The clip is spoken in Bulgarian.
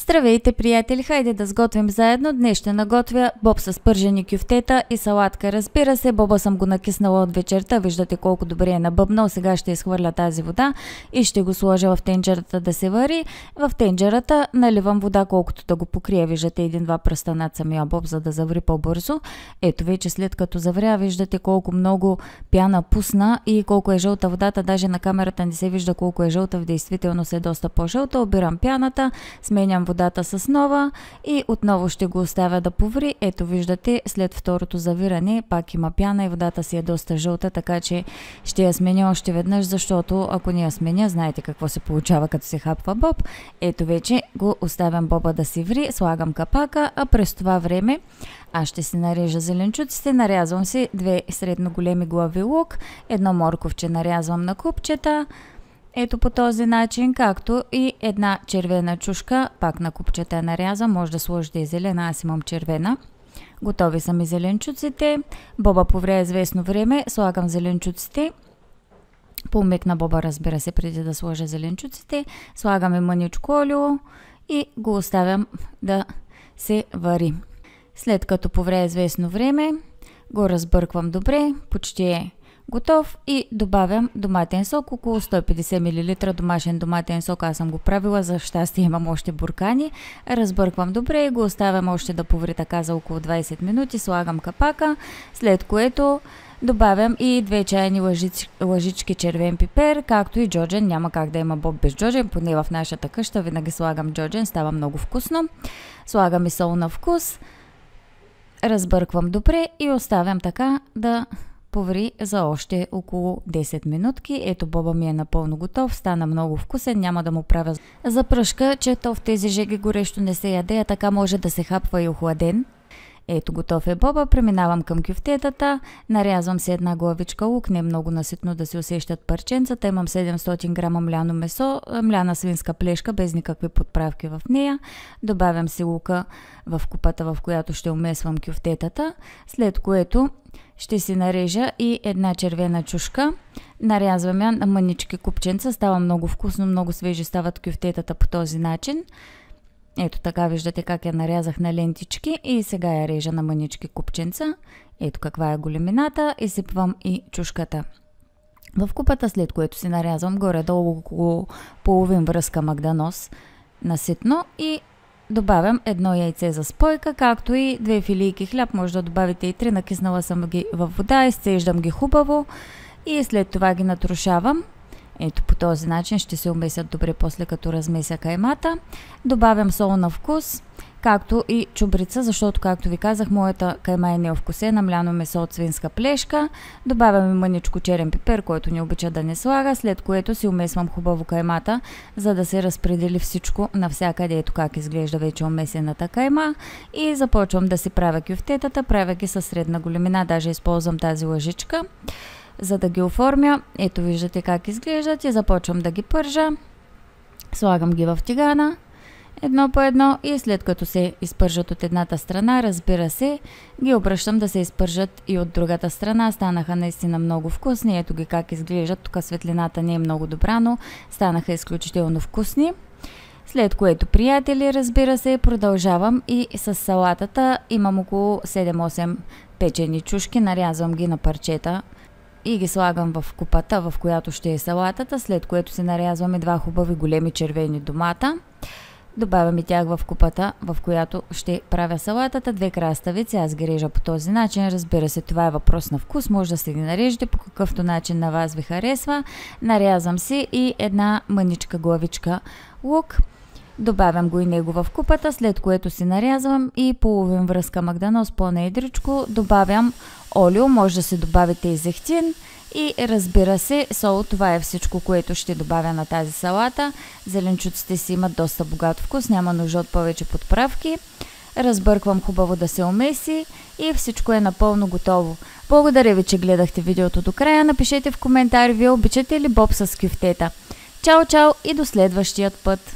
Здравейте, приятели! Хайде да сготвим заедно. Днес ще наготвя боб с пържени кюфтета и салатка. Разбира се, боба съм го накиснала от вечерта. Виждате колко добре е набъбнал. Сега ще изхвърля тази вода и ще го сложа в тенджерата да се вари. В тенджерата наливам вода колкото да го покрия. Виждате един-два пръста над самия боб, за да заври по-бързо. Ето вече след като завря, виждате колко много пяна пусна и колко е жълта водата. Даже на камерата не се вижда колко е жълта. В действителност е доста по-жълта. Обирам пяната, сменям водата с нова и отново ще го оставя да поври. Ето виждате, след второто завиране пак има пяна и водата си е доста жълта, така че ще я сменя още веднъж, защото ако не я сменя, знаете какво се получава като се хапва боб. Ето вече го оставям боба да си ври, слагам капака, а през това време аз ще си нарежа зеленчуците. Нарязвам си 2 средно големи глави лук, едно морковче нарязвам на купчета, ето по този начин, както и една червена чушка, пак на купчета нарязам, може да сложите и зелена, аз имам червена. Готови са ми зеленчуците, боба повря известно време, слагам зеленчуците, помекна боба, разбира се, преди да сложа зеленчуците, слагаме мъничко олио и го оставям да се вари. След като повря известно време, го разбърквам добре, почти е готов и добавям доматен сок, около 150 мл домашен доматен сок. Аз съм го правила, за щастие имам още буркани. Разбърквам добре и го оставям още да поври така за около 20 минути. Слагам капака, след което добавям и 2 чайни лъжички червен пипер, както и джоджен. Няма как да има боб без джоджен, поне в нашата къща винаги слагам джоджен, става много вкусно. Слагам и сол на вкус, разбърквам добре и оставям така да поври за още около 10 минутки. Ето боба ми е напълно готов, стана много вкусен, няма да му правя запръшка, че то в тези жеги горещо не се яде, а така може да се хапва и охладен. Ето готов е боба, преминавам към кюфтетата, нарязвам се една главичка лук, не много наситно да се усещат парченцата, имам 700 грама мляно месо, мляна свинска плешка, без никакви подправки в нея, добавям си лука в купата, в която ще умесвам кюфтетата, след което ще си нарежа и една червена чушка, нарязвам я на мънички купченца, става много вкусно, много свежи стават кюфтетата по този начин. Ето така виждате как я нарязах на лентички и сега я режа на мънички купченца. Ето каква е големината, изсипвам и чушката в купата, след което си нарязвам горе-долу около половин връзка магданоз наситно и добавям едно яйце за спойка, както и 2 филийки хляб, може да добавите и 3, накиснала съм ги в вода, изцеждам ги хубаво и след това ги натрушавам. Ето по този начин ще се умесят добре после като размеся каймата. Добавям сол на вкус, както и чубрица, защото както ви казах, моята кайма е неовкусена, мляно месо от свинска плешка. Добавям и мъничко черен пипер, който не обича да не слага, след което си умесвам хубаво каймата, за да се разпредели всичко навсякъде. Ето как изглежда вече умесената кайма и започвам да си правя кюфтетата, правя ги със средна големина, даже използвам тази лъжичка, за да ги оформя. Ето виждате как изглеждат и започвам да ги пържа. Слагам ги в тигана едно по едно и след като се изпържат от едната страна, разбира се, ги обръщам да се изпържат и от другата страна. Станаха наистина много вкусни. Ето ги как изглеждат. Тук светлината не е много добра, но станаха изключително вкусни. След което, приятели, разбира се, продължавам и с салатата. Имам около 7-8 печени чушки, нарязвам ги на парчета и ги слагам в купата, в която ще е салатата, след което се нарязваме 2 хубави големи червени домата. Добавям и тях в купата, в която ще правя салатата. 2 краставици, аз ги режа по този начин. Разбира се, това е въпрос на вкус, може да се ги нарежете по какъвто начин на вас ви харесва. Нарязвам си и една мъничка главичка лук. Добавям го и него в купата, след което си нарязвам и половин връзка магданоз по-неедричко. Добавям олио, може да се добавите и зехтин и разбира се сол. Това е всичко, което ще добавя на тази салата. Зеленчуците си имат доста богат вкус, няма нужда от повече подправки. Разбърквам хубаво да се умеси и всичко е напълно готово. Благодаря ви, че гледахте видеото до края. Напишете в коментар, вие обичате ли боб с кюфтета. Чао, чао и до следващият път!